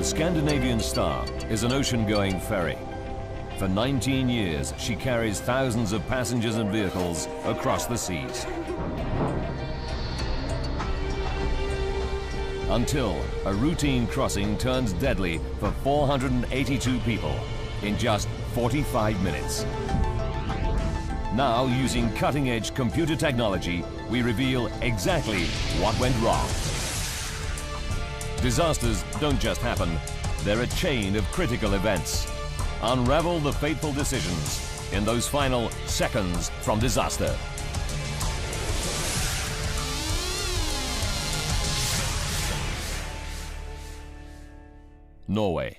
The Scandinavian Star is an ocean-going ferry. For 19 years, she carries thousands of passengers and vehicles across the seas. Until a routine crossing turns deadly for 482 people in just 45 minutes. Now, using cutting-edge computer technology, we reveal exactly what went wrong. Disasters don't just happen, they're a chain of critical events. Unravel the fateful decisions in those final seconds from disaster. Norway.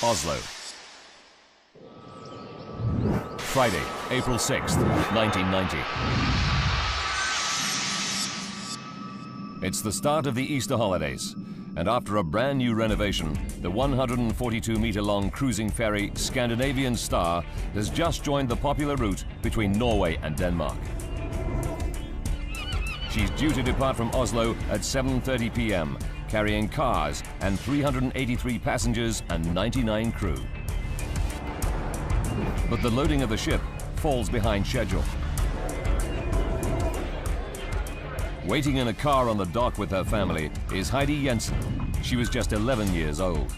Oslo. Friday, April 6th, 1990. It's the start of the Easter holidays, and after a brand new renovation, the 142-meter-long cruising ferry Scandinavian Star has just joined the popular route between Norway and Denmark. She's due to depart from Oslo at 7:30 p.m., carrying cars and 383 passengers and 99 crew. But the loading of the ship falls behind schedule. Waiting in a car on the dock with her family is Heidi Jensen. She was just 11 years old.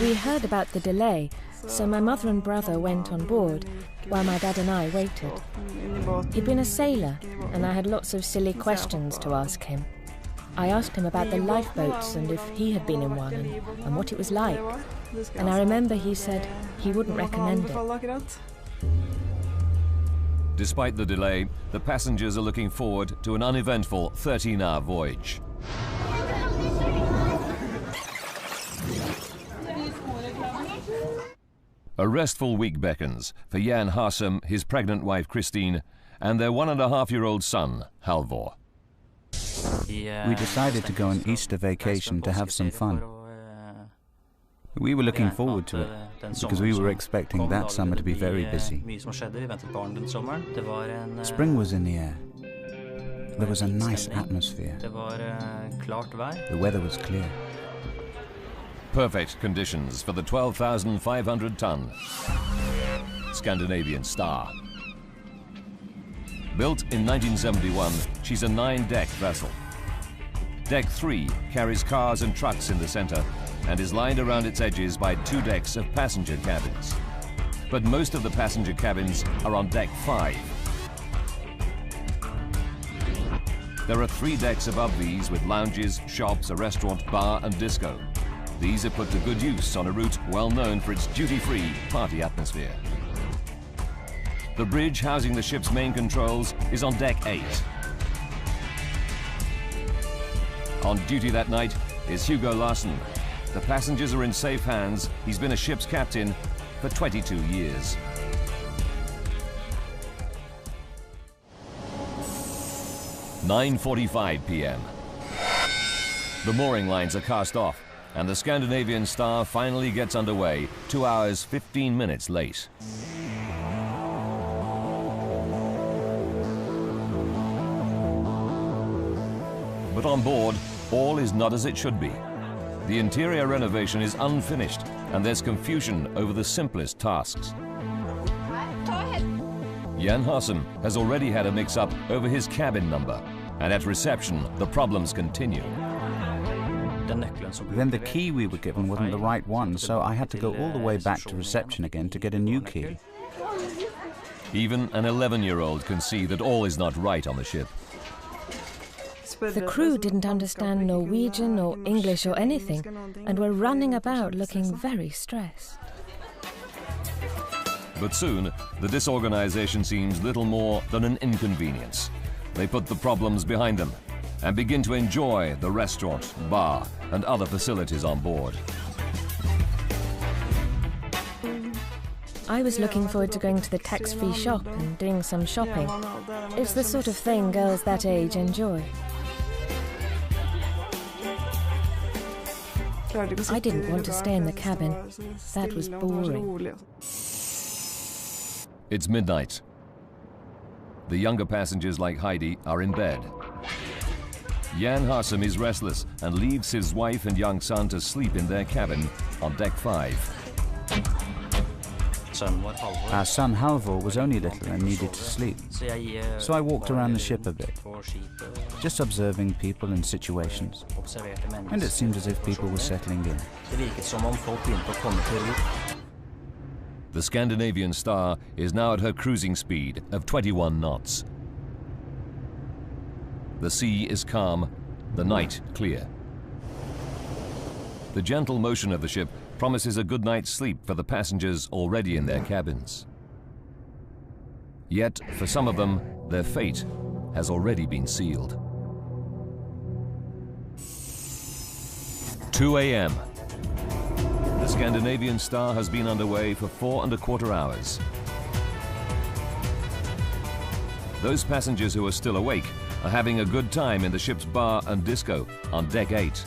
We heard about the delay, so my mother and brother went on board while my dad and I waited. He'd been a sailor, and I had lots of silly questions to ask him. I asked him about the lifeboats and if he had been in one and what it was like. And I remember he said he wouldn't recommend it. Despite the delay, the passengers are looking forward to an uneventful 13-hour voyage. A restful week beckons for Jan Harsum, his pregnant wife Christine, and their 1.5-year-old son, Halvor. We decided to go on Easter vacation to have some fun. We were looking forward to it, because we were expecting that summer to be very busy. Spring was in the air. There was a nice atmosphere. The weather was clear. Perfect conditions for the 12,500-ton Scandinavian Star. Built in 1971, she's a 9-deck vessel. Deck 3 carries cars and trucks in the center and is lined around its edges by 2 decks of passenger cabins. But most of the passenger cabins are on Deck 5. There are 3 decks above these with lounges, shops, a restaurant, bar and disco. These are put to good use on a route well known for its duty-free party atmosphere. The bridge housing the ship's main controls is on Deck 8. On duty that night is Hugo Larsen. The passengers are in safe hands. He's been a ship's captain for 22 years. (9:45 p.m.) The mooring lines are cast off, and the Scandinavian Star finally gets underway 2 hours 15 minutes late. But on board, all is not as it should be. The interior renovation is unfinished, and there's confusion over the simplest tasks. Jan Harsum has already had a mix-up over his cabin number, and at reception, the problems continue. Then the key we were given wasn't the right one, so I had to go all the way back to reception again to get a new key. Even an 11-year-old can see that all is not right on the ship. The crew didn't understand Norwegian or English or anything, and were running about looking very stressed. But soon, the disorganization seems little more than an inconvenience. They put the problems behind them and begin to enjoy the restaurant, bar, and other facilities on board. I was looking forward to going to the tax-free shop and doing some shopping. It's the sort of thing girls that age enjoy. I didn't want to stay in the cabin. That was boring. It's midnight. The younger passengers like Heidi are in bed. Jan Harsum is restless and leaves his wife and young son to sleep in their cabin on deck 5. Our son Halvor was only little and needed to sleep, so I walked around the ship a bit, just observing people and situations, and it seemed as if people were settling in. The Scandinavian Star is now at her cruising speed of 21 knots. The sea is calm, the night clear. The gentle motion of the ship promises a good night's sleep for the passengers already in their cabins. Yet, for some of them, their fate has already been sealed. 2 a.m. The Scandinavian Star has been underway for 4¼ hours. Those passengers who are still awake are having a good time in the ship's bar and disco on deck 8.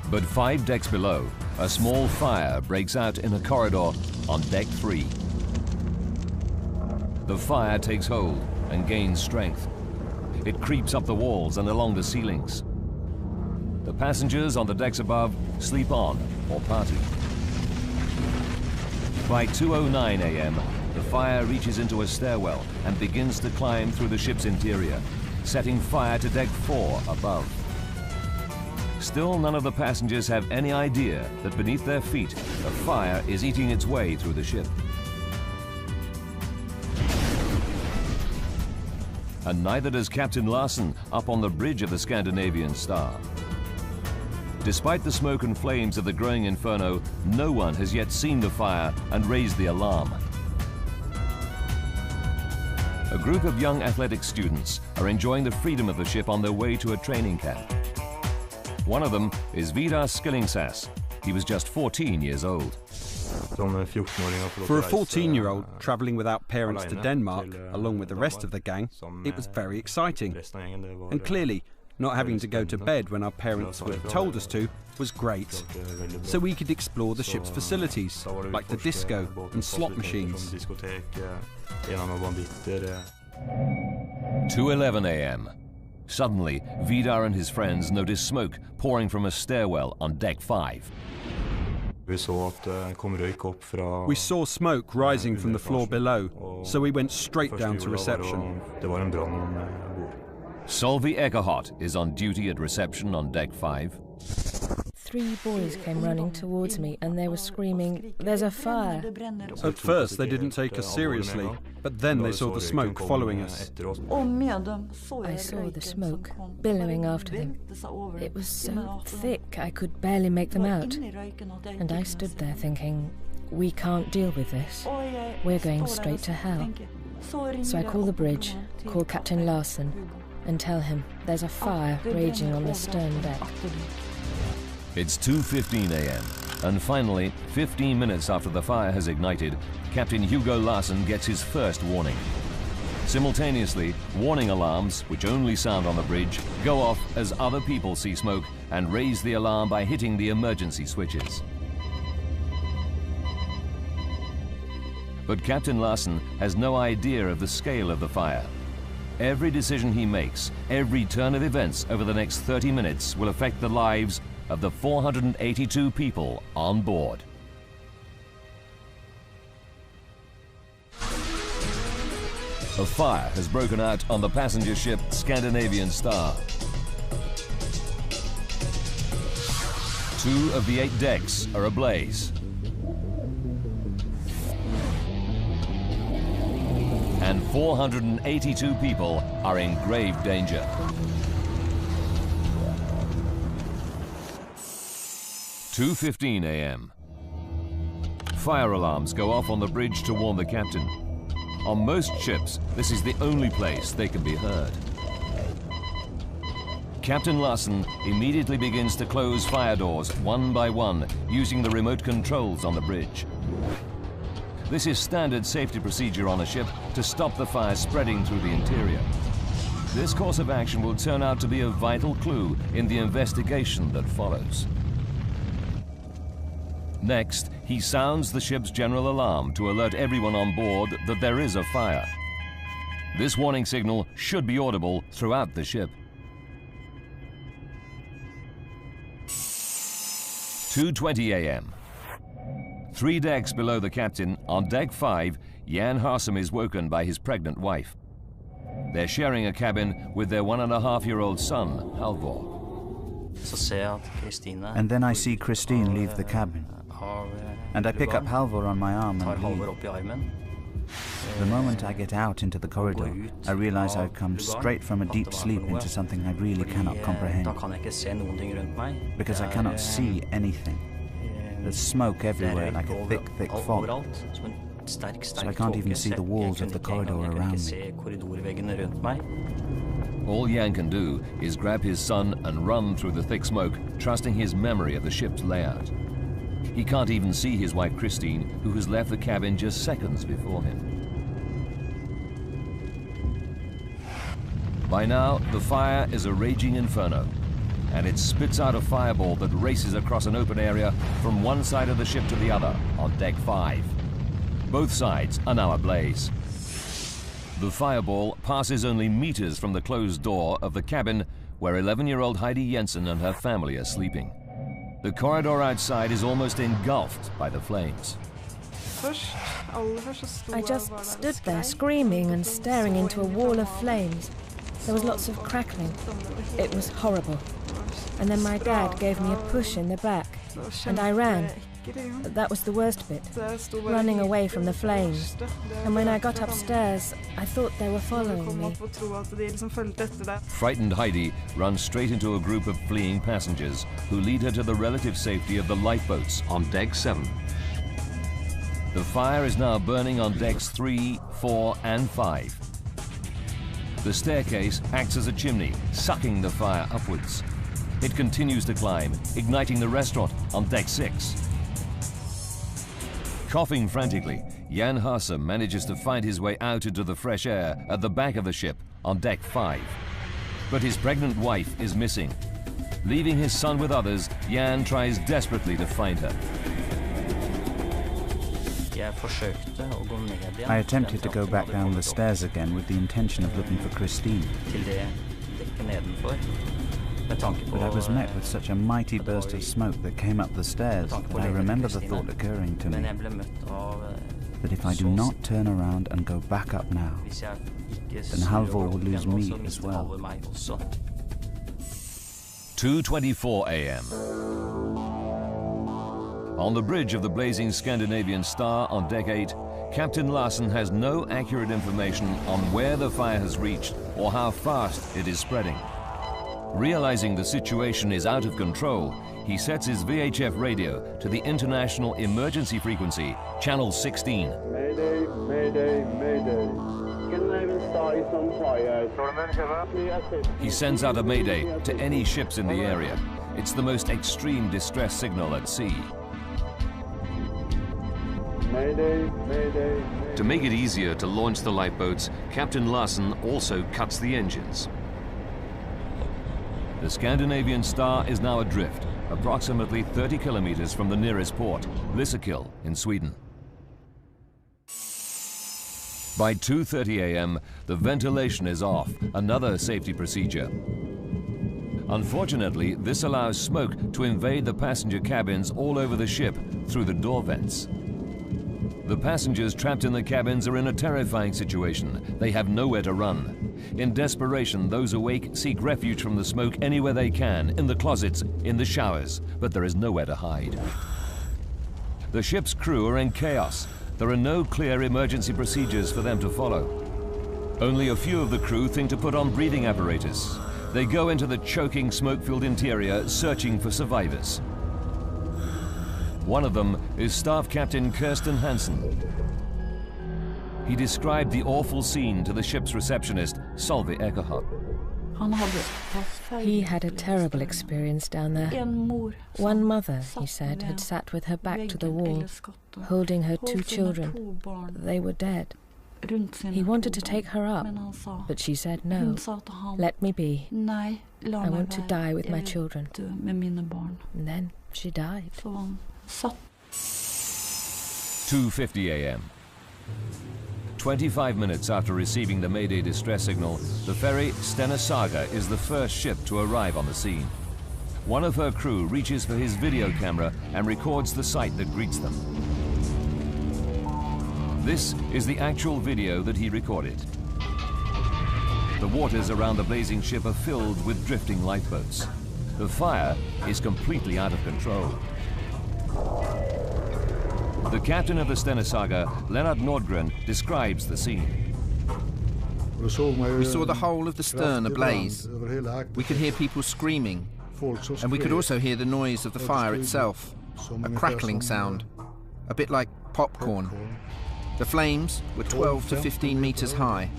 But 5 decks below, a small fire breaks out in a corridor on deck 3. The fire takes hold and gains strength. It creeps up the walls and along the ceilings. The passengers on the decks above sleep on or party. By 2:09 a.m., the fire reaches into a stairwell and begins to climb through the ship's interior, setting fire to deck 4 above. Still, none of the passengers have any idea that beneath their feet, the fire is eating its way through the ship. And neither does Captain Larsen up on the bridge of the Scandinavian Star. Despite the smoke and flames of the growing inferno, no one has yet seen the fire and raised the alarm. A group of young athletic students are enjoying the freedom of the ship on their way to a training camp. One of them is Vidar Skillingsas. He was just 14 years old. For a 14-year-old travelling without parents to Denmark, along with the rest of the gang, it was very exciting. And clearly, not having to go to bed when our parents would have told us to was great. So we could explore the ship's facilities, like the disco and slot machines. 2:11 a.m. Suddenly, Vidar and his friends notice smoke pouring from a stairwell on deck 5. We saw smoke rising from the floor below, so we went straight down to reception. Solvi Egerhot is on duty at reception on deck 5. 3 boys came running towards me and they were screaming, "There's a fire!" At first they didn't take us seriously, but then they saw the smoke following us. I saw the smoke billowing after them. It was so thick I could barely make them out. And I stood there thinking, we can't deal with this. We're going straight to hell. So I call the bridge, call Captain Larsen, and tell him there's a fire raging on the stern deck. It's 2:15 a.m. and finally, 15 minutes after the fire has ignited, Captain Hugo Larsen gets his first warning. Simultaneously, warning alarms, which only sound on the bridge, go off as other people see smoke and raise the alarm by hitting the emergency switches. But Captain Larsen has no idea of the scale of the fire. Every decision he makes, every turn of events over the next 30 minutes will affect the lives of the 482 people on board. A fire has broken out on the passenger ship Scandinavian Star. 2 of the 8 decks are ablaze. And 482 people are in grave danger. (2:15 a.m.) Fire alarms go off on the bridge to warn the captain. On most ships, this is the only place they can be heard. Captain Larsen immediately begins to close fire doors one by one using the remote controls on the bridge. This is standard safety procedure on a ship to stop the fire spreading through the interior. This course of action will turn out to be a vital clue in the investigation that follows. Next, he sounds the ship's general alarm to alert everyone on board that there is a fire. This warning signal should be audible throughout the ship. 2:20 a.m. 3 decks below the captain, on deck 5, Jan Harsem is woken by his pregnant wife. They're sharing a cabin with their 1.5-year-old son, Halvor. And then I see Christine leave the cabin. And I pick up Halvor on my arm and leave. The moment I get out into the corridor, I realize I've come straight from a deep sleep into something I really cannot comprehend. Because I cannot see anything. There's smoke everywhere like a thick, thick fog. So I can't even see the walls of the corridor around me. All Jan can do is grab his son and run through the thick smoke, trusting his memory of the ship's layout. He can't even see his wife Christine, who has left the cabin just seconds before him. By now, the fire is a raging inferno, and it spits out a fireball that races across an open area from one side of the ship to the other on deck 5. Both sides are now ablaze. The fireball passes only meters from the closed door of the cabin where 11-year-old Heidi Jensen and her family are sleeping. The corridor outside is almost engulfed by the flames. I just stood there screaming and staring into a wall of flames. There was lots of crackling. It was horrible. And then my dad gave me a push in the back, and I ran. That was the worst bit, running away from the flames. And when I got upstairs, I thought they were following me. Frightened Heidi runs straight into a group of fleeing passengers who lead her to the relative safety of the lifeboats on deck 7. The fire is now burning on decks 3, 4, and 5. The staircase acts as a chimney, sucking the fire upwards. It continues to climb, igniting the restaurant on deck 6. Coughing frantically, Jan Harsem manages to find his way out into the fresh air at the back of the ship on deck 5. But his pregnant wife is missing. Leaving his son with others, Jan tries desperately to find her. I attempted to go back down the stairs again with the intention of looking for Christine. But I was met with such a mighty burst of smoke that came up the stairs that I remember the thought occurring to me that if I do not turn around and go back up now, then Halvor will lose me as well. 2:24 a.m. On the bridge of the blazing Scandinavian Star on deck 8, Captain Larsen has no accurate information on where the fire has reached or how fast it is spreading. Realizing the situation is out of control, he sets his VHF radio to the international emergency frequency, channel 16. Mayday, mayday, mayday. Scandinavian Star is on fire. He sends out a mayday to any ships in the area. It's the most extreme distress signal at sea. Mayday, mayday, mayday. To make it easier to launch the lifeboats, Captain Larsen also cuts the engines. The Scandinavian Star is now adrift, approximately 30 kilometers from the nearest port, Lysekil in Sweden. By 2:30 a.m., the ventilation is off, another safety procedure. Unfortunately, this allows smoke to invade the passenger cabins all over the ship through the door vents. The passengers trapped in the cabins are in a terrifying situation. They have nowhere to run. In desperation, those awake seek refuge from the smoke anywhere they can, in the closets, in the showers, but there is nowhere to hide. The ship's crew are in chaos. There are no clear emergency procedures for them to follow. Only a few of the crew think to put on breathing apparatus. They go into the choking, smoke-filled interior, searching for survivors. One of them is Staff Captain Kirsten Hansen. He described the awful scene to the ship's receptionist, Solveig Ekerhard. He had a terrible experience down there. One mother, he said, had sat with her back to the wall, holding her 2 children. They were dead. He wanted to take her up, but she said, "No, let me be. I want to die with my children." And then she died. 2:50 a.m. 25 minutes after receiving the Mayday distress signal, the ferry Stena Saga is the first ship to arrive on the scene. One of her crew reaches for his video camera and records the sight that greets them. This is the actual video that he recorded. The waters around the blazing ship are filled with drifting lifeboats. The fire is completely out of control. The captain of the Stena Saga, Lennart Nordgren, describes the scene. We saw the whole of the stern ablaze. We could hear people screaming, and we could also hear the noise of the fire itself, a crackling sound, a bit like popcorn. The flames were 12 to 15 meters high.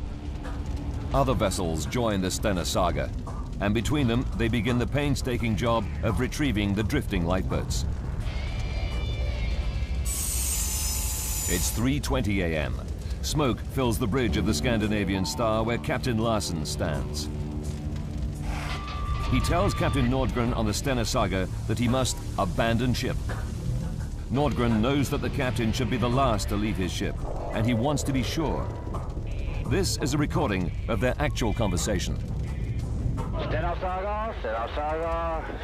Other vessels join the Stena Saga, and between them they begin the painstaking job of retrieving the drifting lifeboats. It's 3:20 a.m. Smoke fills the bridge of the Scandinavian Star where Captain Larsen stands. He tells Captain Nordgren on the Stena Saga that he must abandon ship. Nordgren knows that the captain should be the last to leave his ship, and he wants to be sure. This is a recording of their actual conversation. Stena Saga,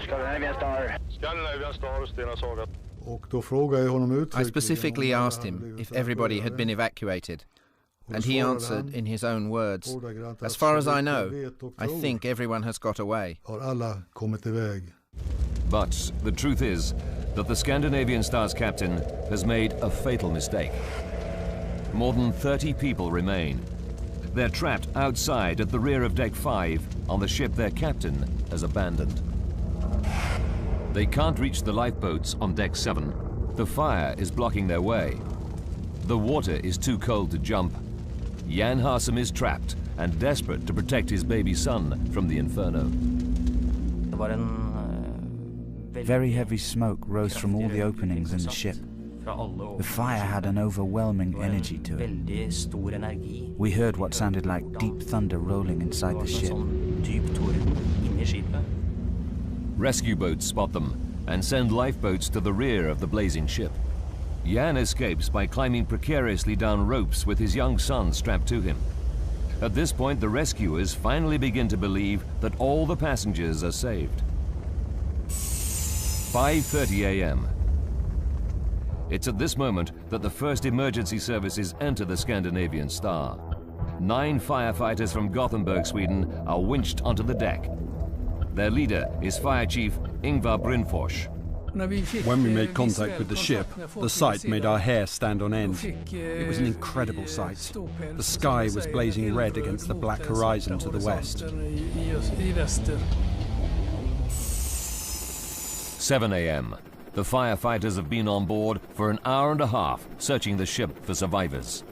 Scandinavian Star. Scandinavian Star, Stena Saga. I specifically asked him if everybody had been evacuated, and he answered in his own words, "As far as I know, I think everyone has got away." But the truth is that the Scandinavian Star's captain has made a fatal mistake. More than 30 people remain. They're trapped outside at the rear of Deck 5 on the ship their captain has abandoned. They can't reach the lifeboats on Deck 7. The fire is blocking their way. The water is too cold to jump. Jan Harsem is trapped and desperate to protect his baby son from the inferno. Very heavy smoke rose from all the openings in the ship. The fire had an overwhelming energy to it. We heard what sounded like deep thunder rolling inside the ship. Rescue boats spot them and send lifeboats to the rear of the blazing ship. Jan escapes by climbing precariously down ropes with his young son strapped to him. At this point, the rescuers finally begin to believe that all the passengers are saved. 5:30 a.m. It's at this moment that the first emergency services enter the Scandinavian Star. 9 firefighters from Gothenburg, Sweden, are winched onto the deck. Their leader is Fire Chief Ingvar Brynfors. When we made contact with the ship, the sight made our hair stand on end. It was an incredible sight. The sky was blazing red against the black horizon to the west. 7 a.m. The firefighters have been on board for an hour and a half, searching the ship for survivors.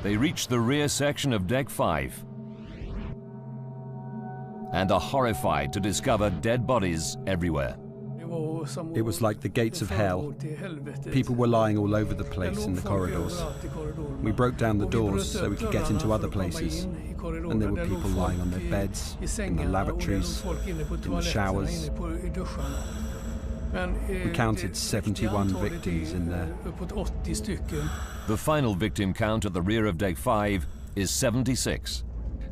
They reach the rear section of Deck 5 and are horrified to discover dead bodies everywhere. It was like the gates of hell. People were lying all over the place in the corridors. We broke down the doors so we could get into other places, and there were people lying on their beds, in the lavatories, in the showers. We counted 71 victims in there. The final victim count at the rear of Deck 5 is 76.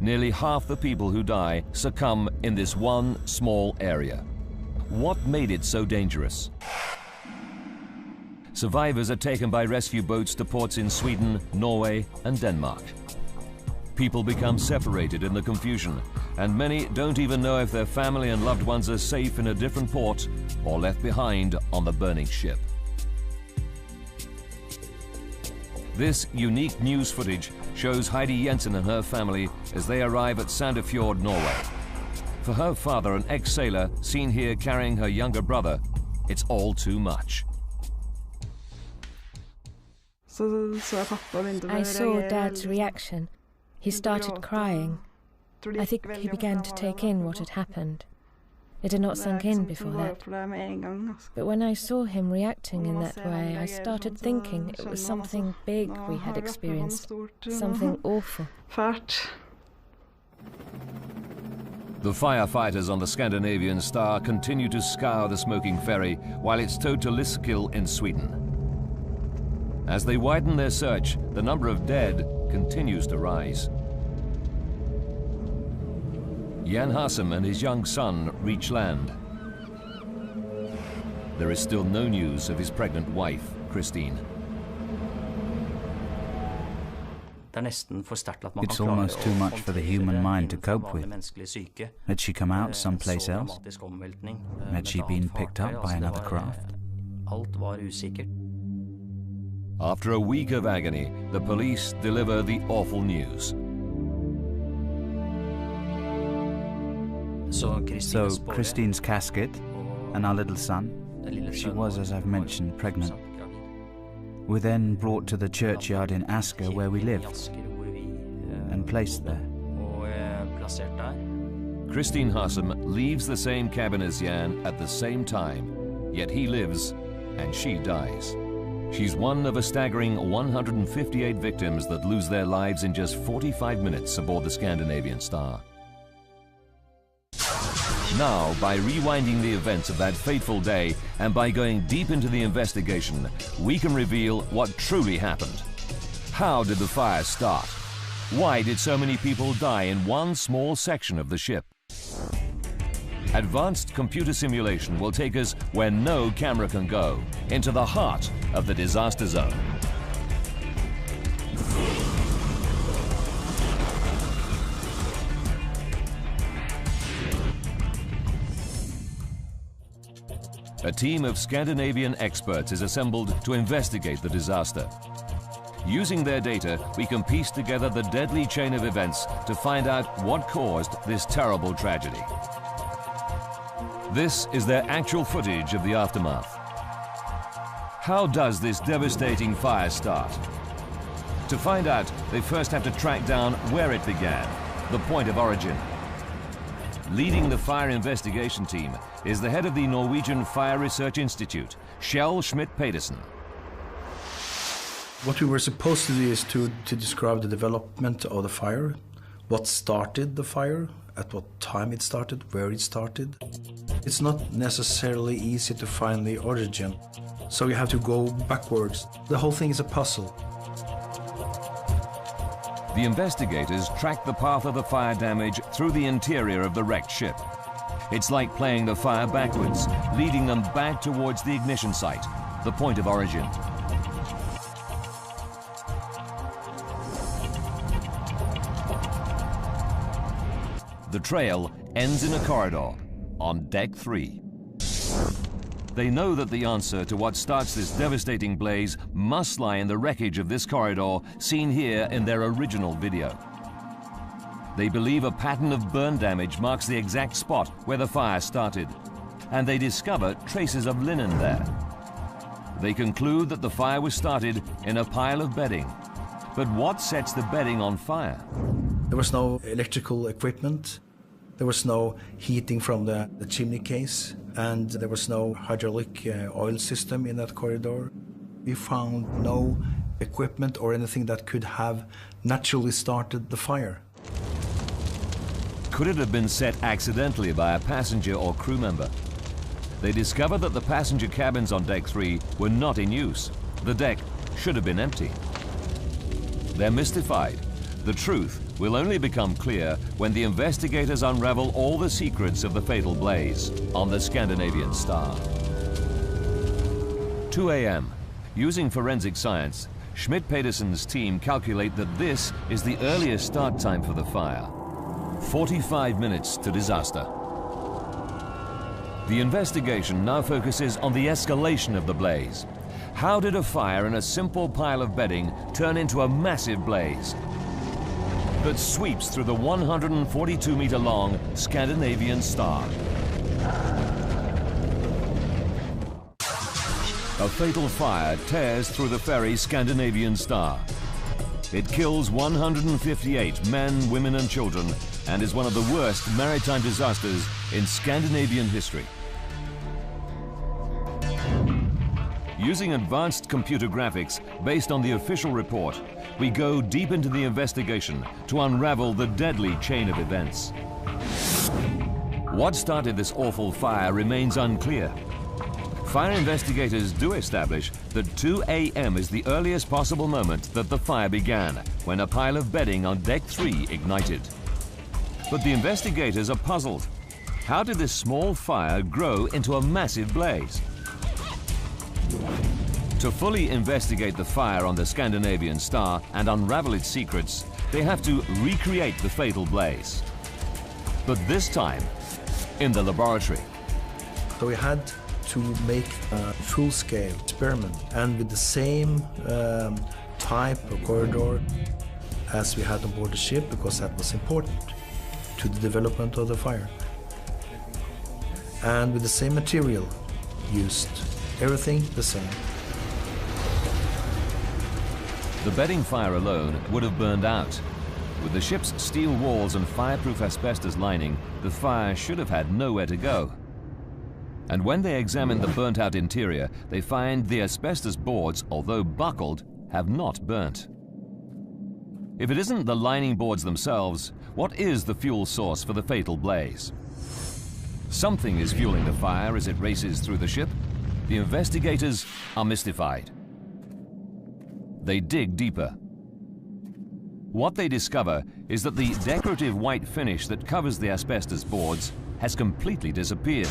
Nearly half the people who die succumb in this one small area. What made it so dangerous? Survivors are taken by rescue boats to ports in Sweden, Norway, and Denmark. People become separated in the confusion, and many don't even know if their family and loved ones are safe in a different port or left behind on the burning ship. This unique news footage shows Heidi Jensen and her family as they arrive at Sandefjord, Norway. For her father, an ex-sailor, seen here carrying her younger brother, it's all too much. I saw Dad's reaction. He started crying. I think he began to take in what had happened. It had not sunk in before that. But when I saw him reacting in that way, I started thinking it was something big we had experienced, something awful. The firefighters on the Scandinavian Star continue to scour the smoking ferry while it's towed to Lysekil in Sweden. As they widen their search, the number of dead continues to rise. Jan Hassem and his young son reach land. There is still no news of his pregnant wife, Christine. It's almost too much for the human mind to cope with. Had she come out someplace else? Had she been picked up by another craft? After a week of agony, the police deliver the awful news. So Christine's casket and our little son, she was, as I've mentioned, pregnant, were then brought to the churchyard in Asker where we lived and placed there. Christine Hassem leaves the same cabin as Jan at the same time, yet he lives and she dies. She's one of a staggering 158 victims that lose their lives in just 45 minutes aboard the Scandinavian Star. Now, by rewinding the events of that fateful day and by going deep into the investigation, we can reveal what truly happened. How did the fire start? Why did so many people die in one small section of the ship? Advanced computer simulation will take us where no camera can go, into the heart of the disaster zone. A team of Scandinavian experts is assembled to investigate the disaster. Using their data, we can piece together the deadly chain of events to find out what caused this terrible tragedy. This is their actual footage of the aftermath. How does this devastating fire start? To find out, they first have to track down where it began, the point of origin. Leading the fire investigation team is the head of the Norwegian Fire Research Institute, Kjell Schmidt-Pedersen. What we were supposed to do is to describe the development of the fire, what started the fire, at what time it started, where it started. It's not necessarily easy to find the origin, so you have to go backwards. The whole thing is a puzzle. The investigators track the path of the fire damage through the interior of the wrecked ship. It's like playing the fire backwards, leading them back towards the ignition site, the point of origin. The trail ends in a corridor on deck 3. They know that the answer to what starts this devastating blaze must lie in the wreckage of this corridor seen here in their original video. They believe a pattern of burn damage marks the exact spot where the fire started, and they discover traces of linen there. They conclude that the fire was started in a pile of bedding. But what sets the bedding on fire? There was no electrical equipment. There was no heating from the chimney case, and there was no hydraulic oil system in that corridor. We found no equipment or anything that could have naturally started the fire. Could it have been set accidentally by a passenger or crew member? They discover that the passenger cabins on deck 3 were not in use. The deck should have been empty. They're mystified. The truth will only become clear when the investigators unravel all the secrets of the fatal blaze on the Scandinavian Star. 2 a.m. Using forensic science, Schmidt-Pedersen's team calculate that this is the earliest start time for the fire. 45 minutes to disaster. The investigation now focuses on the escalation of the blaze. How did a fire in a simple pile of bedding turn into a massive blaze that sweeps through the 142-meter-long Scandinavian Star? A fatal fire tears through the ferry Scandinavian Star. It kills 158 men, women and children and is one of the worst maritime disasters in Scandinavian history. Using advanced computer graphics based on the official report, we go deep into the investigation to unravel the deadly chain of events. What started this awful fire remains unclear. Fire investigators do establish that 2 a.m. is the earliest possible moment that the fire began, when a pile of bedding on deck 3 ignited. But the investigators are puzzled. How did this small fire grow into a massive blaze? To fully investigate the fire on the Scandinavian Star and unravel its secrets, they have to recreate the fatal blaze. But this time, in the laboratory. So we had to make a full-scale experiment, and with the same type of corridor as we had on board the ship, because that was important to the development of the fire. And with the same material used, everything the same. The bedding fire alone would have burned out. With the ship's steel walls and fireproof asbestos lining, the fire should have had nowhere to go. And when they examine the burnt-out interior, they find the asbestos boards, although buckled, have not burnt. If it isn't the lining boards themselves, what is the fuel source for the fatal blaze? Something is fueling the fire as it races through the ship. The investigators are mystified. They dig deeper. What they discover is that the decorative white finish that covers the asbestos boards has completely disappeared.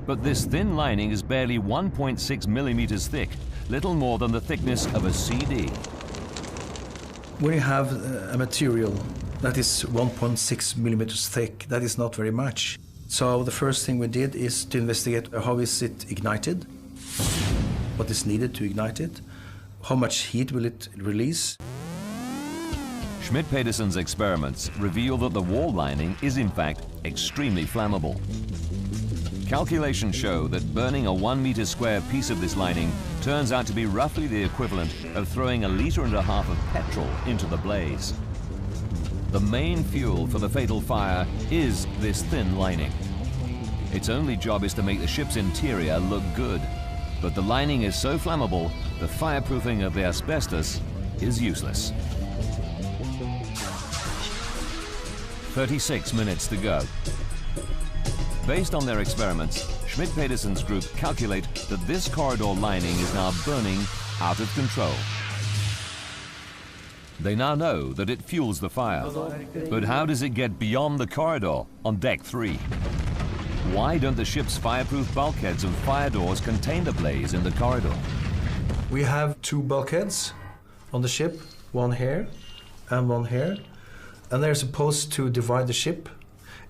But this thin lining is barely 1.6 millimeters thick, little more than the thickness of a CD. When you have a material that is 1.6 millimeters thick, that is not very much. So the first thing we did is to investigate how is it ignited, what is needed to ignite it, how much heat will it release. Schmidt-Pedersen's experiments reveal that the wall lining is in fact extremely flammable. Calculations show that burning a 1 meter square piece of this lining turns out to be roughly the equivalent of throwing 1.5 liters of petrol into the blaze. The main fuel for the fatal fire is this thin lining. Its only job is to make the ship's interior look good. But the lining is so flammable, the fireproofing of the asbestos is useless. 36 minutes to go. Based on their experiments, Schmidt-Pedersen's group calculate that this corridor lining is now burning out of control. They now know that it fuels the fire. But how does it get beyond the corridor on deck 3? Why don't the ship's fireproof bulkheads and fire doors contain the blaze in the corridor? We have 2 bulkheads on the ship, one here and one here. And they're supposed to divide the ship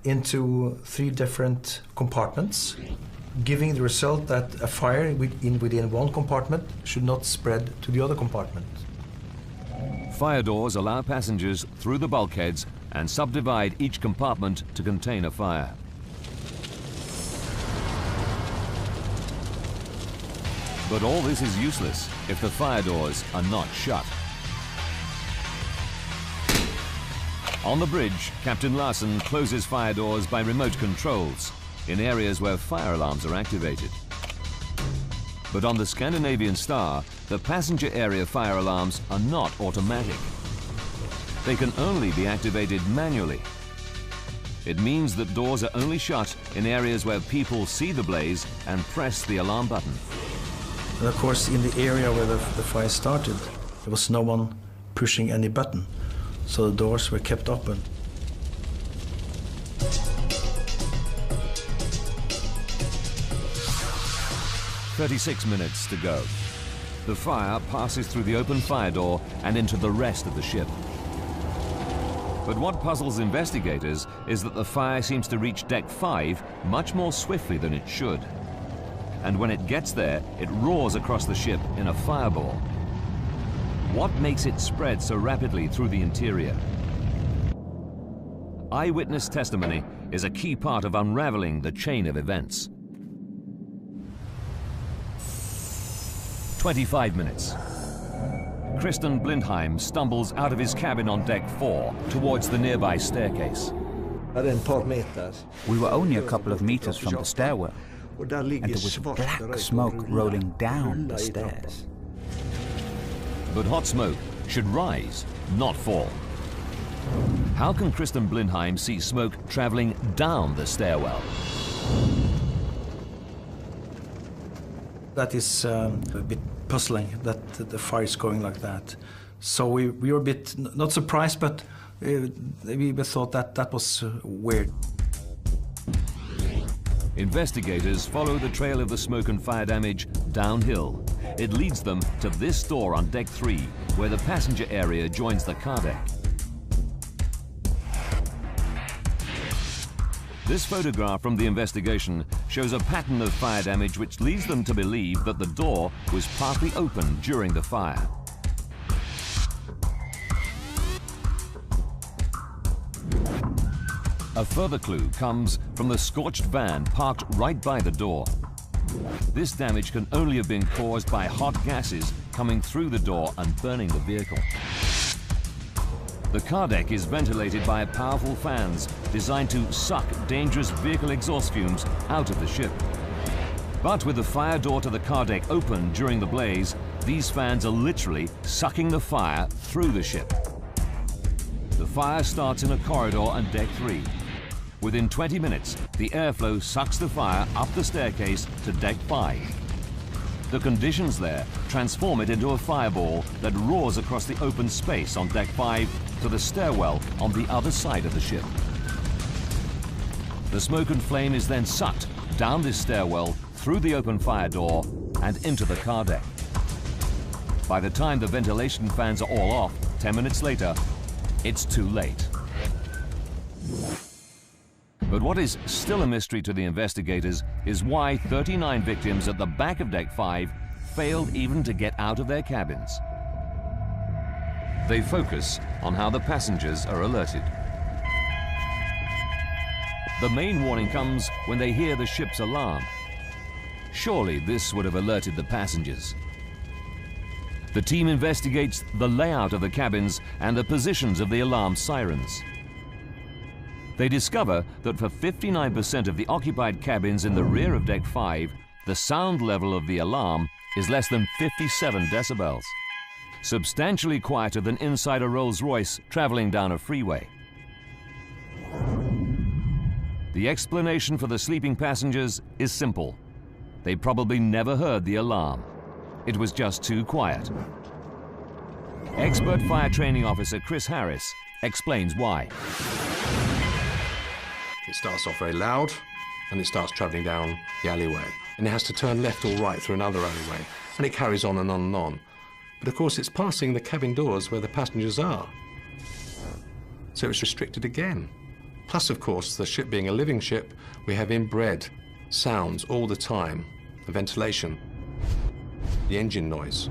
into 3 different compartments, giving the result that a fire within one compartment should not spread to the other compartment. Fire doors allow passengers through the bulkheads and subdivide each compartment to contain a fire. But all this is useless if the fire doors are not shut. On the bridge, Captain Larsen closes fire doors by remote controls in areas where fire alarms are activated. But on the Scandinavian Star, the passenger area fire alarms are not automatic. They can only be activated manually. It means that doors are only shut in areas where people see the blaze and press the alarm button. And of course, in the area where the fire started, there was no one pushing any button, so the doors were kept open. "36 minutes to go. The fire passes through the open fire door and into the rest of the ship. But what puzzles investigators is that the fire seems to reach deck 5 much more swiftly than it should. And when it gets there, it roars across the ship in a fireball. What makes it spread so rapidly through the interior? Eyewitness testimony is a key part of unraveling the chain of events. 25 minutes. Kristen Blindheim stumbles out of his cabin on deck 4 towards the nearby staircase. We were only a couple of meters from the stairwell, and there was black smoke rolling down the stairs. But hot smoke should rise, not fall. How can Kristen Blindheim see smoke traveling down the stairwell? That is a bit puzzling that the fire is going like that. So we were a bit, not surprised, but we thought that was weird. Investigators follow the trail of the smoke and fire damage downhill. It leads them to this door on deck 3, where the passenger area joins the car deck. This photograph from the investigation shows a pattern of fire damage which leads them to believe that the door was partly open during the fire. A further clue comes from the scorched van parked right by the door. This damage can only have been caused by hot gases coming through the door and burning the vehicle. The car deck is ventilated by powerful fans designed to suck dangerous vehicle exhaust fumes out of the ship. But with the fire door to the car deck open during the blaze, these fans are literally sucking the fire through the ship. The fire starts in a corridor on deck 3. Within 20 minutes, the airflow sucks the fire up the staircase to deck 5. The conditions there transform it into a fireball that roars across the open space on deck 5 to the stairwell on the other side of the ship. The smoke and flame is then sucked down this stairwell, through the open fire door, and into the car deck. By the time the ventilation fans are all off, 10 minutes later, it's too late. But what is still a mystery to the investigators is why 39 victims at the back of deck 5 failed even to get out of their cabins. They focus on how the passengers are alerted. The main warning comes when they hear the ship's alarm. Surely this would have alerted the passengers. The team investigates the layout of the cabins and the positions of the alarm sirens. They discover that for 59% of the occupied cabins in the rear of deck 5, the sound level of the alarm is less than 57 decibels, substantially quieter than inside a Rolls-Royce traveling down a freeway. The explanation for the sleeping passengers is simple. They probably never heard the alarm. It was just too quiet. Expert fire training officer Chris Harris explains why. It starts off very loud, and it starts travelling down the alleyway. And it has to turn left or right through another alleyway, and it carries on and on and on. But of course, it's passing the cabin doors where the passengers are. So it's restricted again. Plus, of course, the ship being a living ship, we have inbred sounds all the time, the ventilation, the engine noise.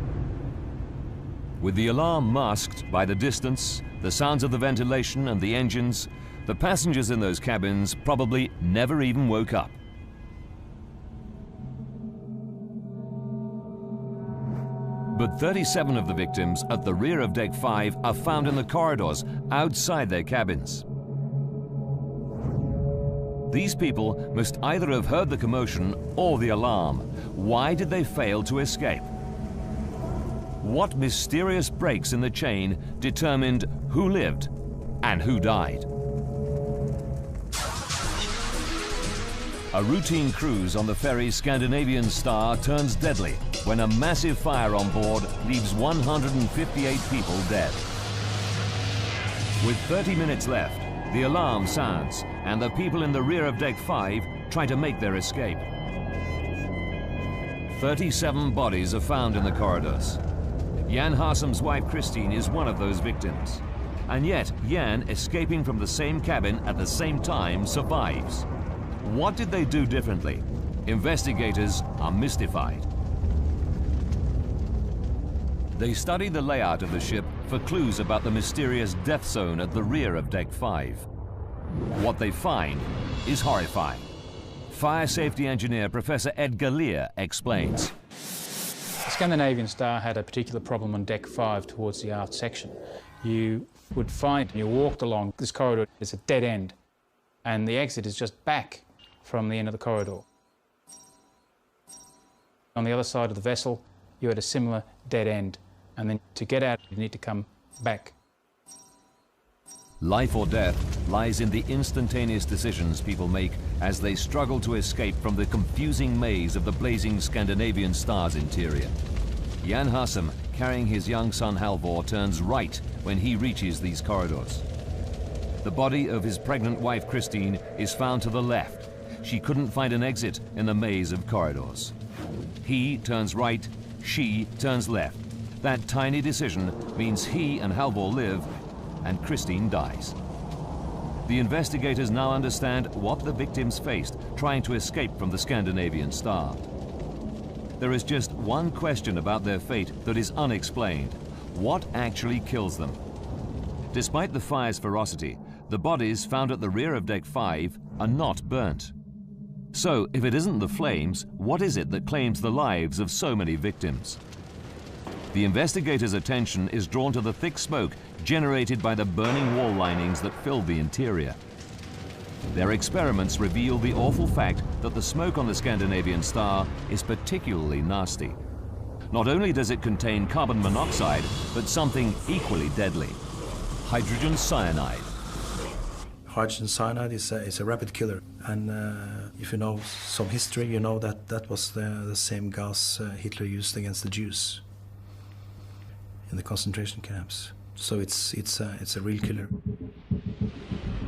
With the alarm masked by the distance, the sounds of the ventilation and the engines, the passengers in those cabins probably never even woke up. But 37 of the victims at the rear of deck 5 are found in the corridors outside their cabins. These people must either have heard the commotion or the alarm. Why did they fail to escape? What mysterious breaks in the chain determined who lived and who died? A routine cruise on the ferry Scandinavian Star turns deadly when a massive fire on board leaves 158 people dead. With 30 minutes left, the alarm sounds and the people in the rear of deck 5 try to make their escape. 37 bodies are found in the corridors. Jan Harsem's wife Christine is one of those victims. And yet, Jan, escaping from the same cabin at the same time, survives. What did they do differently? Investigators are mystified. They study the layout of the ship for clues about the mysterious death zone at the rear of deck 5. What they find is horrifying. Fire safety engineer Professor Ed Galea explains. The Scandinavian Star had a particular problem on deck 5 towards the aft section. You would find, you walked along this corridor, it's a dead end, and the exit is just back from the end of the corridor. On the other side of the vessel, you had a similar dead end, and then to get out, you need to come back. Life or death lies in the instantaneous decisions people make as they struggle to escape from the confusing maze of the blazing Scandinavian star's interior. Jan Hassem, carrying his young son Halvor, turns right when he reaches these corridors. The body of his pregnant wife Christine is found to the left. She couldn't find an exit in the maze of corridors. He turns right, she turns left. That tiny decision means he and Halvor live and Christine dies. The investigators now understand what the victims faced trying to escape from the Scandinavian star. There is just one question about their fate that is unexplained. What actually kills them? Despite the fire's ferocity, the bodies found at the rear of Deck 5 are not burnt. So, if it isn't the flames, what is it that claims the lives of so many victims? The investigators' attention is drawn to the thick smoke generated by the burning wall linings that filled the interior. Their experiments reveal the awful fact that the smoke on the Scandinavian star is particularly nasty. Not only does it contain carbon monoxide, but something equally deadly: hydrogen cyanide. Hydrogen cyanide is a rapid killer, and if you know some history, you know that that was the same gas Hitler used against the Jews in the concentration camps. So it's a real killer.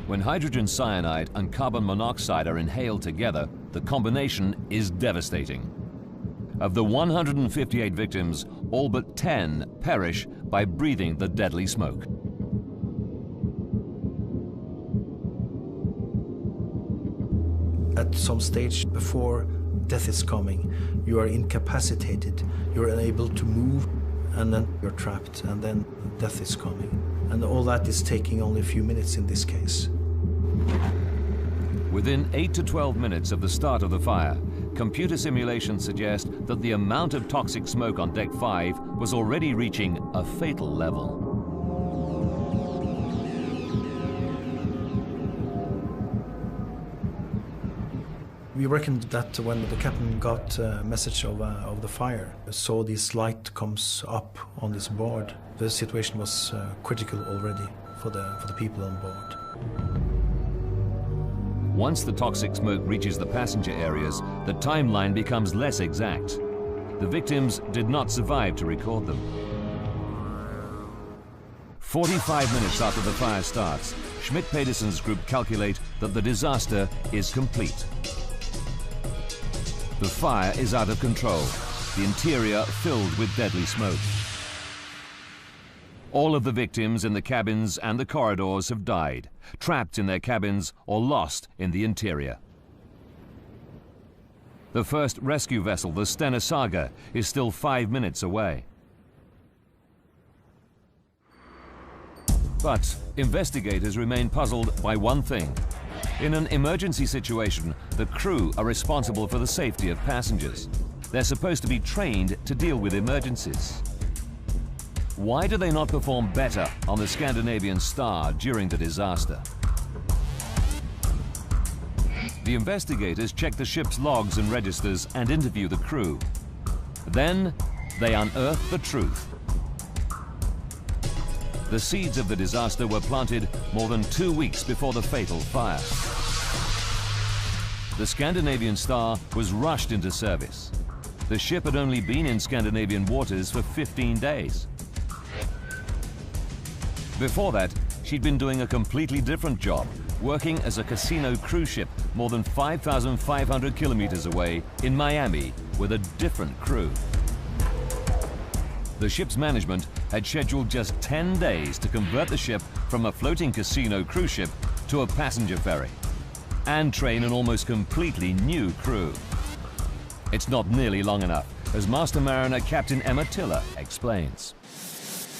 When hydrogen cyanide and carbon monoxide are inhaled together, the combination is devastating. Of the 158 victims, all but 10 perish by breathing the deadly smoke. At some stage before death is coming, you are incapacitated, you're unable to move, and then you're trapped, and then death is coming. And all that is taking only a few minutes in this case. Within 8 to 12 minutes of the start of the fire, computer simulations suggest that the amount of toxic smoke on Deck 5 was already reaching a fatal level. We reckoned that when the captain got a message of the fire, saw this light comes up on this board, the situation was critical already for the people on board. Once the toxic smoke reaches the passenger areas, the timeline becomes less exact. The victims did not survive to record them. 45 minutes after the fire starts, Schmidt-Pedersen's group calculate that the disaster is complete. The fire is out of control, the interior filled with deadly smoke. All of the victims in the cabins and the corridors have died, trapped in their cabins or lost in the interior. The first rescue vessel, the Stena Saga, is still 5 minutes away. But investigators remain puzzled by one thing. In an emergency situation, the crew are responsible for the safety of passengers. They're supposed to be trained to deal with emergencies. Why do they not perform better on the Scandinavian star during the disaster? The investigators check the ship's logs and registers and interview the crew. Then they unearth the truth. The seeds of the disaster were planted more than 2 weeks before the fatal fire. The Scandinavian star was rushed into service. The ship had only been in Scandinavian waters for 15 days. Before that, she'd been doing a completely different job, working as a casino cruise ship more than 5,500 kilometers away in Miami with a different crew. The ship's management had scheduled just 10 days to convert the ship from a floating casino cruise ship to a passenger ferry and train an almost completely new crew. It's not nearly long enough, as Master Mariner Captain Emma Tiller explains.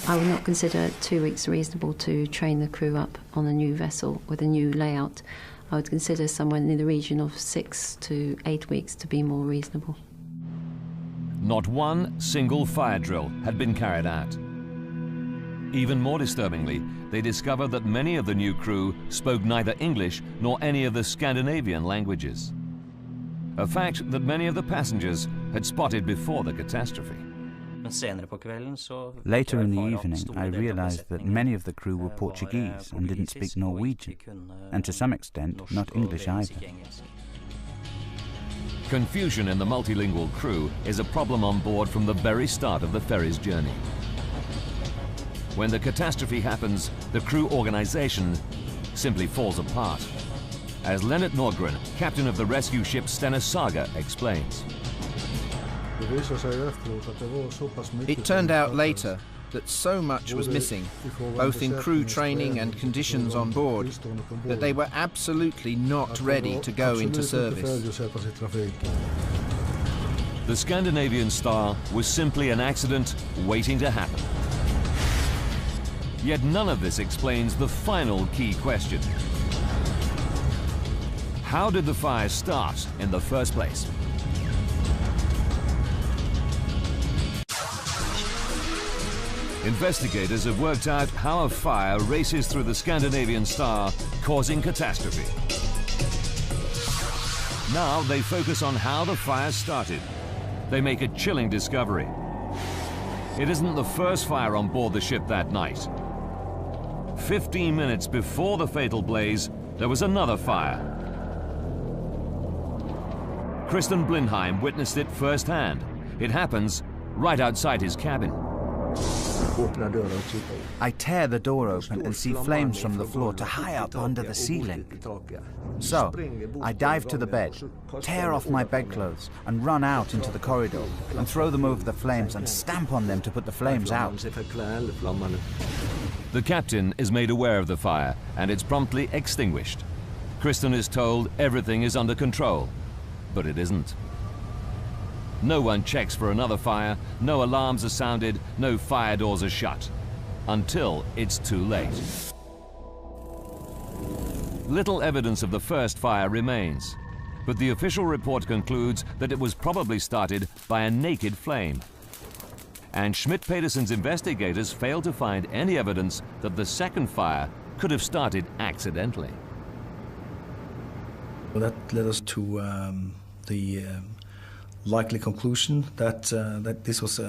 I would not consider 2 weeks reasonable to train the crew up on a new vessel with a new layout. I would consider somewhere in the region of 6 to 8 weeks to be more reasonable. Not one single fire drill had been carried out. Even more disturbingly, they discovered that many of the new crew spoke neither English nor any of the Scandinavian languages. A fact that many of the passengers had spotted before the catastrophe. Later in the evening, I realized that many of the crew were Portuguese and didn't speak Norwegian, and to some extent, not English either. Confusion in the multilingual crew is a problem on board from the very start of the ferry's journey. When the catastrophe happens, the crew organization simply falls apart. As Lennart Norgren, captain of the rescue ship Stena Saga, explains. It turned out later that so much was missing, both in crew training and conditions on board, that they were absolutely not ready to go into service. The Scandinavian Star was simply an accident waiting to happen. Yet none of this explains the final key question. How did the fire start in the first place? Investigators have worked out how a fire races through the Scandinavian Star, causing catastrophe. Now they focus on how the fire started. They make a chilling discovery. It isn't the first fire on board the ship that night. 15 minutes before the fatal blaze, there was another fire. Kristen Blindheim witnessed it firsthand. It happens right outside his cabin. I tear the door open and see flames from the floor to high up under the ceiling. So, I dive to the bed, tear off my bedclothes and run out into the corridor and throw them over the flames and stamp on them to put the flames out. The captain is made aware of the fire and it's promptly extinguished. Kristen is told everything is under control, but it isn't. No one checks for another fire, no alarms are sounded, no fire doors are shut. Until it's too late. Little evidence of the first fire remains, but the official report concludes that it was probably started by a naked flame. And Schmidt-Peterson's investigators failed to find any evidence that the second fire could have started accidentally. Well, that led us to the likely conclusion that that this was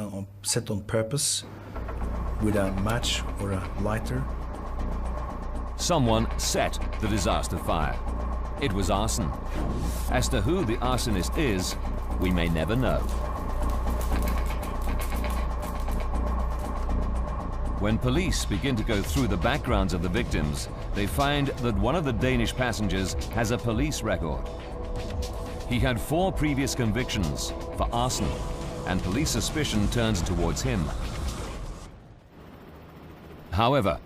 set on purpose with a match or a lighter. Someone set the disaster fire. It was arson. As to who the arsonist is, we may never know. When police begin to go through the backgrounds of the victims, they find that one of the Danish passengers has a police record. He had 4 previous convictions for arson, and police suspicion turns towards him. However,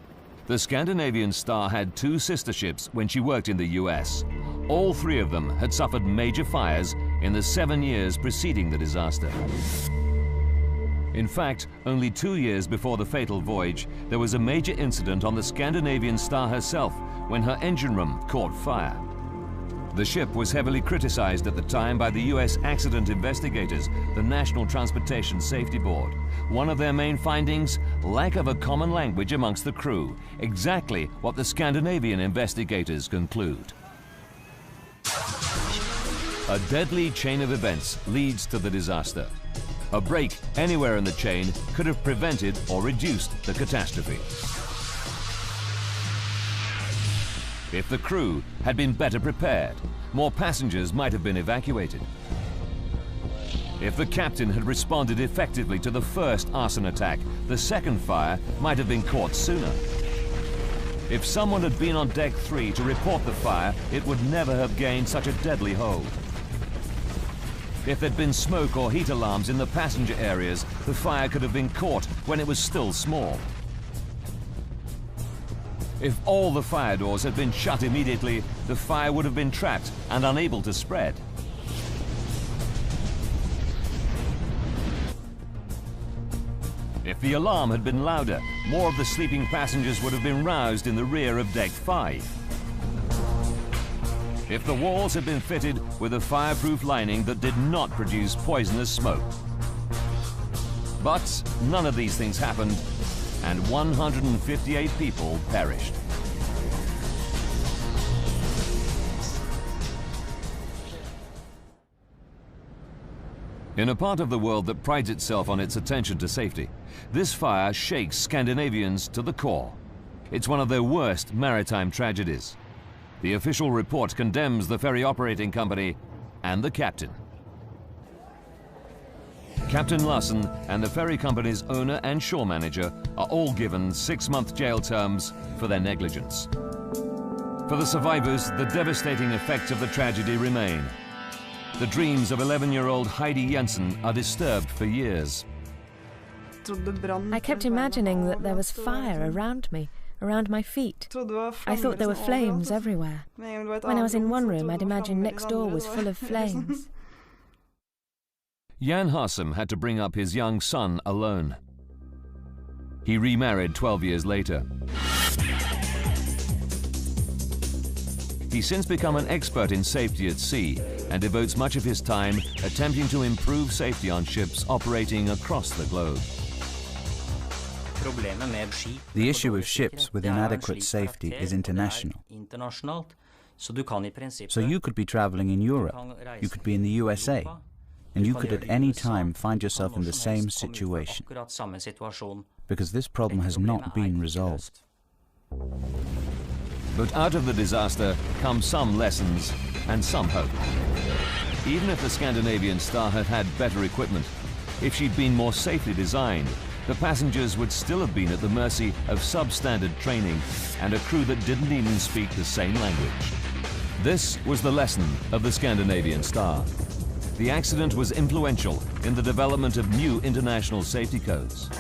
the Scandinavian Star had 2 sister ships when she worked in the US. All 3 of them had suffered major fires in the 7 years preceding the disaster. In fact, only 2 years before the fatal voyage, there was a major incident on the Scandinavian Star herself when her engine room caught fire. The ship was heavily criticized at the time by the US accident investigators, the National Transportation Safety Board. One of their main findings, lack of a common language amongst the crew, exactly what the Scandinavian investigators conclude. A deadly chain of events leads to the disaster. A break anywhere in the chain could have prevented or reduced the catastrophe. If the crew had been better prepared, more passengers might have been evacuated. If the captain had responded effectively to the first arson attack, the second fire might have been caught sooner. If someone had been on deck 3 to report the fire, it would never have gained such a deadly hold. If there'd been smoke or heat alarms in the passenger areas, the fire could have been caught when it was still small. If all the fire doors had been shut immediately, the fire would have been trapped and unable to spread. If the alarm had been louder, more of the sleeping passengers would have been roused in the rear of deck 5. If the walls had been fitted with a fireproof lining that did not produce poisonous smoke. But none of these things happened, and 158 people perished. In a part of the world that prides itself on its attention to safety, this fire shakes Scandinavians to the core. It's one of their worst maritime tragedies. The official report condemns the ferry operating company and the captain. Captain Larsen and the ferry company's owner and shore manager are all given 6-month jail terms for their negligence. For the survivors, the devastating effects of the tragedy remain. The dreams of 11-year-old Heidi Jensen are disturbed for years. I kept imagining that there was fire around me, around my feet. I thought there were flames everywhere. When I was in one room, I'd imagine next door was full of flames. Jan Harsum had to bring up his young son alone. He remarried 12 years later. He's since become an expert in safety at sea and devotes much of his time attempting to improve safety on ships operating across the globe. The issue of ships with inadequate safety is international. So you could be traveling in Europe, you could be in the USA, and you could at any time find yourself in the same situation, because this problem has not been resolved. But out of the disaster come some lessons and some hope. Even if the Scandinavian Star had had better equipment, if she'd been more safely designed, the passengers would still have been at the mercy of substandard training and a crew that didn't even speak the same language. This was the lesson of the Scandinavian Star. The accident was influential in the development of new international safety codes.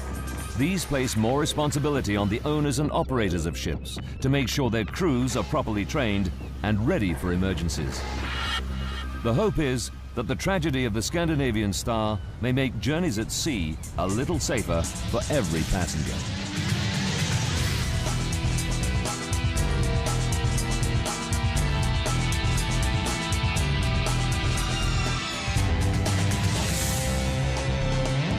These place more responsibility on the owners and operators of ships to make sure their crews are properly trained and ready for emergencies. The hope is that the tragedy of the Scandinavian Star may make journeys at sea a little safer for every passenger.